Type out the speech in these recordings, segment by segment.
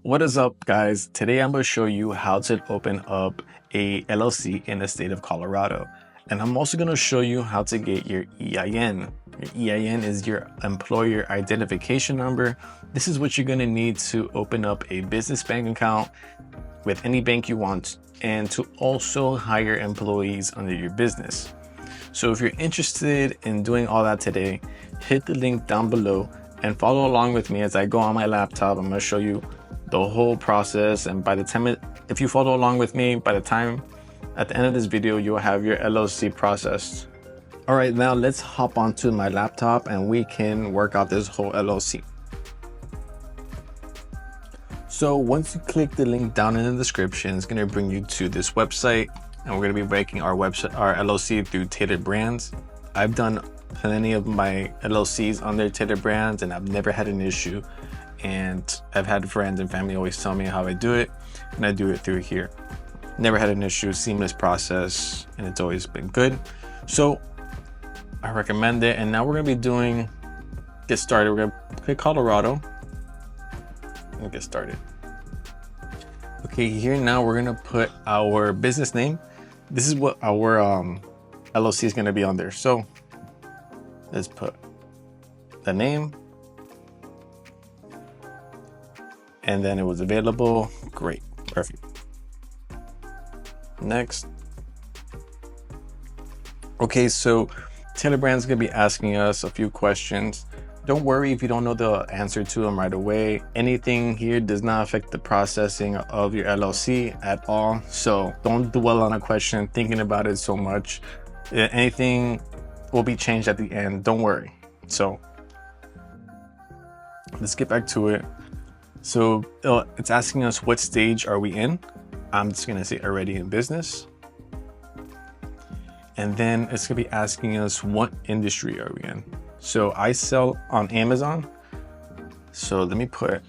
What is up, guys? Today I'm going to show you how to open up a LLC in the state of Colorado. And I'm also going to show you how to get your EIN. Your EIN is your employer identification number. This is what you're going to need to open up a business bank account with any bank you want and to also hire employees under your business. So if you're interested in doing all that today, hit the link down below and follow along with me as I go on my laptop. I'm going to show you the whole process, and by the time if you follow along with me, by the time at the end of this video you'll have your LLC processed. All right, now let's hop onto my laptop and we can work out this whole LLC. So once you click the link down in the description, it's going to bring you to this website, and we're going to be breaking our LLC through Tailored Brands. I've done plenty of my LLCs on their Tailored Brands and I've never had an issue. And I've had friends and family always tell me how I do it, and I do it through here. Never had an issue, seamless process, and it's always been good. So I recommend it. And now we're gonna be get started. We're gonna click Colorado and get started. Okay, here now we're gonna put our business name. This is what our LLC is gonna be on there. So let's put the name. And then it was available. Great, perfect. Next. Okay, so Tailored Brands is gonna be asking us a few questions. Don't worry if you don't know the answer to them right away. Anything here does not affect the processing of your LLC at all. So don't dwell on a question, thinking about it so much. Anything will be changed at the end, don't worry. So let's get back to it. So it's asking us what stage are we in. I'm just gonna say already in business. And then it's gonna be asking us what industry are we in. So I sell on Amazon. So let me put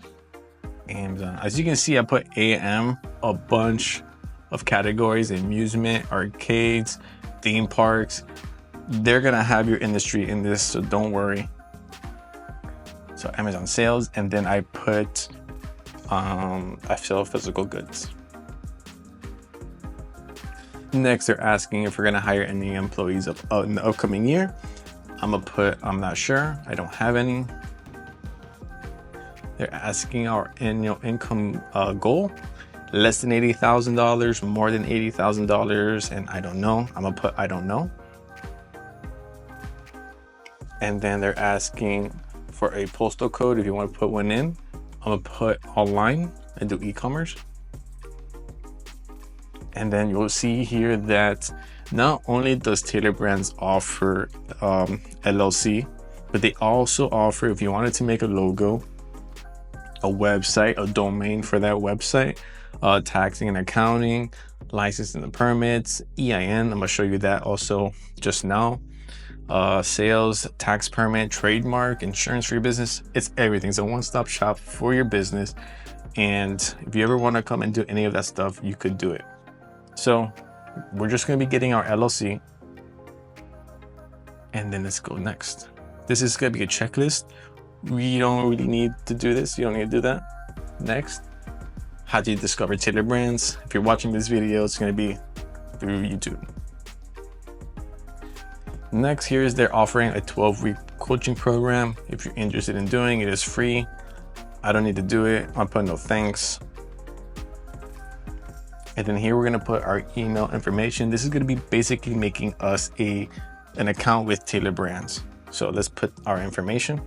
Amazon. As you can see, I put AM, a bunch of categories: amusement, arcades, theme parks. They're gonna have your industry in this, so don't worry. So Amazon sales, and then I put I sell physical goods. Next, they're asking if we're gonna hire any employees in the upcoming year. I'm gonna put I'm not sure, I don't have any. They're asking our annual income goal, less than $80,000, more than $80,000, and I don't know. I'm gonna put I don't know. And then they're asking for a postal code if you want to put one in. I'm gonna put online and do e-commerce. And then you'll see here that not only does Tailored Brands offer LLC, but they also offer, if you wanted to make a logo, a website, a domain for that website, taxing and accounting, licensing and permits, EIN. I'm gonna show you that also just now. Sales, tax permit, trademark, insurance for your business. It's everything. It's a one-stop shop for your business. And if you ever want to come and do any of that stuff, you could do it. So we're just going to be getting our LLC. And then let's go next. This is going to be a checklist. We don't really need to do this. You don't need to do that. Next, how do you discover Tailored Brands? If you're watching this video, it's going to be through YouTube. Next, here is they're offering a 12-week coaching program. If you're interested in doing it, it's free. I don't need to do it. I'll put no thanks. And then here we're gonna put our email information. This is gonna be basically making us an account with Tailored Brands. So let's put our information.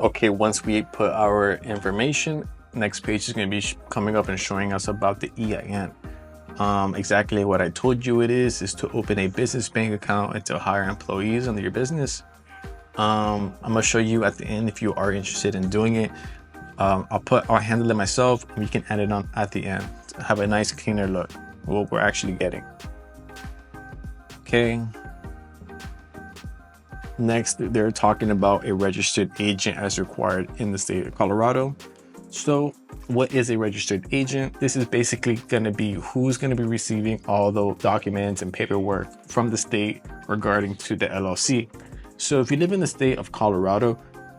Okay, once we put our information, next page is gonna be coming up and showing us about the EIN. Exactly what I told you it is to open a business bank account and to hire employees under your business. I'm gonna show you at the end if you are interested in doing it. I'll handle it myself, and we can add it on at the end to have a nice cleaner look what we're actually getting. Okay. Next, they're talking about a registered agent as required in the state of Colorado. So what is a registered agent? This is basically going to be who's going to be receiving all the documents and paperwork from the state regarding to the LLC. So if you live in the state of Colorado,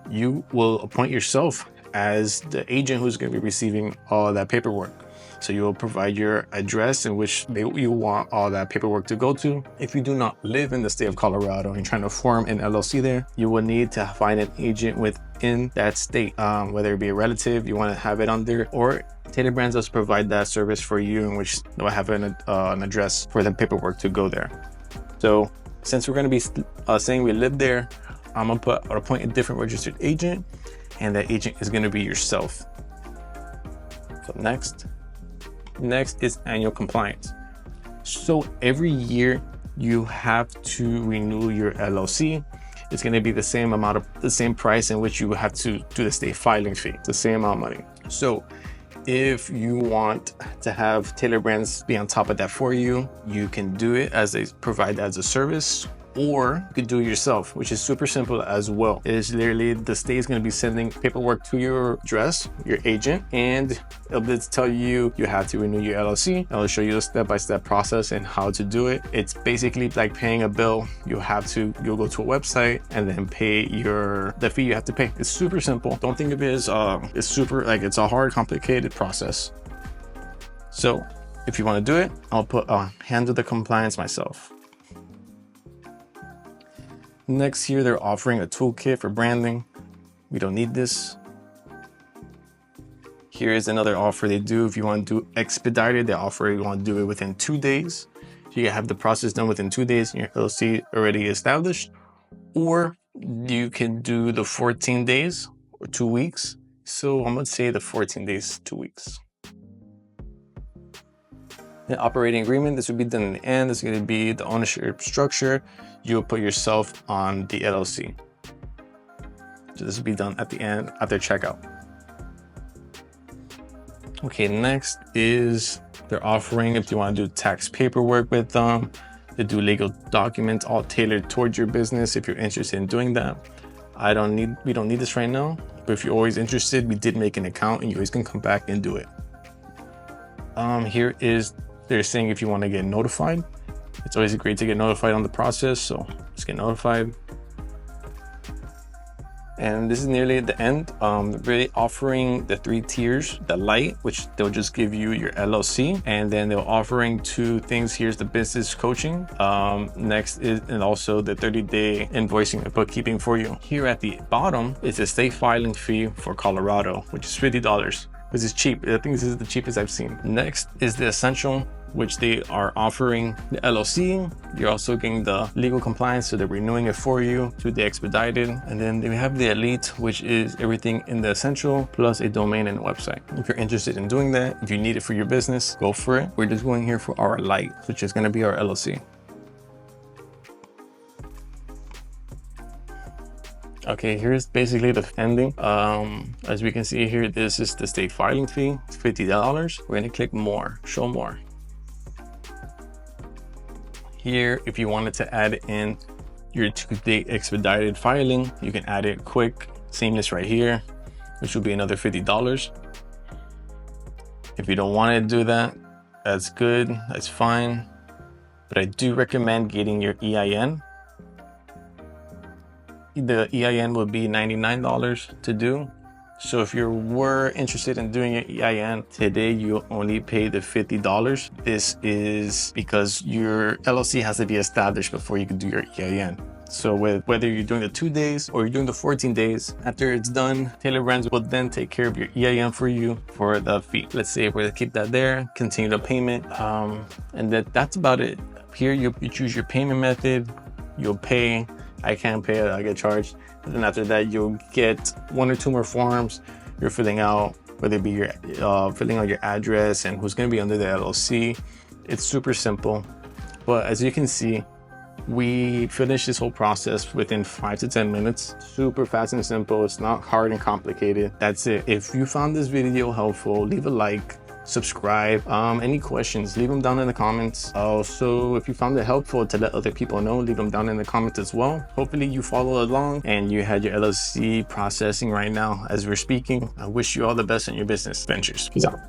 you will appoint yourself as the agent who's going to be receiving all that paperwork. So you will provide your address in which you want all that paperwork to go to. If you do not live in the state of Colorado and trying to form an LLC there, you will need to find an agent within that state, whether it be a relative you want to have it under, or Tailored Brands does provide that service for you, in which they'll have an address for the paperwork to go there. So since we're going to be saying we live there, I'm going to appoint a different registered agent, and that agent is going to be yourself. So next is annual compliance. So every year you have to renew your LLC. It's going to be the same price in which you have to do the state filing fee, the same amount of money. So if you want to have Tailored Brands be on top of that for you, you can do it as they provide as a service, or you could do it yourself, which is super simple as well. It is literally the state is going to be sending paperwork to your address, your agent, and it'll tell you have to renew your LLC. It'll show you a step-by-step process and how to do it. It's basically like paying a bill. You'll go to a website and then pay the fee you have to pay. It's super simple. Don't think of it as it's super like it's a hard, complicated process. So if you want to do it, I'll handle the compliance myself. Next here, they're offering a toolkit for branding. We don't need this. Here is another offer they do. If you want to do expedited, they offer you want to do it within 2 days. You can have the process done within 2 days and your LLC already established. Or you can do the 14 days or 2 weeks. So I'm going to say the 14 days, 2 weeks. The operating agreement, this would be done in the end. This is going to be the ownership structure. You will put yourself on the LLC. So this will be done at the end after checkout. Okay, next is they're offering, if you want to do tax paperwork with them, to do legal documents all tailored towards your business. If you're interested in doing that, we don't need this right now, but if you're always interested, we did make an account and you always can come back and do it. Here is, they're saying if you want to get notified, it's always great to get notified on the process. So just get notified. And this is nearly at the end. Really offering the 3 tiers, the light, which they'll just give you your LLC. And then they're offering 2 things. Here's the business coaching. Next is, and also the 30-day invoicing and bookkeeping for you. Here at the bottom is the state filing fee for Colorado, which is $50. This is cheap. I think this is the cheapest I've seen. Next is the essential, which they are offering the LLC. You're also getting the legal compliance, so they're renewing it for you, to the expedited. And then they have the elite, which is everything in the essential, plus a domain and a website. If you're interested in doing that, if you need it for your business, go for it. We're just going here for our light, which is gonna be our LLC. Okay, here's basically the ending. As we can see here, this is the state filing fee, it's $50. We're gonna click more, show more. Here, if you wanted to add in your 2-day expedited filing, you can add it quick, seamless right here, which will be another $50. If you don't want to do that, that's good, that's fine. But I do recommend getting your EIN. The EIN will be $99 to do. So if you were interested in doing your EIN today, you only pay the $50. This is because your LLC has to be established before you can do your EIN. So whether you're doing the 2 days or you're doing the 14 days, after it's done, Tailored Brands will then take care of your EIN for you for the fee. Let's say we're gonna keep that there, continue the payment, and that's about it. Here you choose your payment method, you'll pay. I can't pay it, I get charged. And then after that, you'll get 1 or 2 more forms you're filling out, whether it be your filling out your address and who's gonna be under the LLC. It's super simple. But as you can see, we finished this whole process within 5 to 10 minutes. Super fast and simple. It's not hard and complicated. That's it. If you found this video helpful, leave a like, subscribe. Any questions, leave them down in the comments. Also, if you found it helpful to let other people know, leave them down in the comments as well. Hopefully you follow along and you had your LLC processing right now as we're speaking. I wish you all the best in your business ventures. Peace out.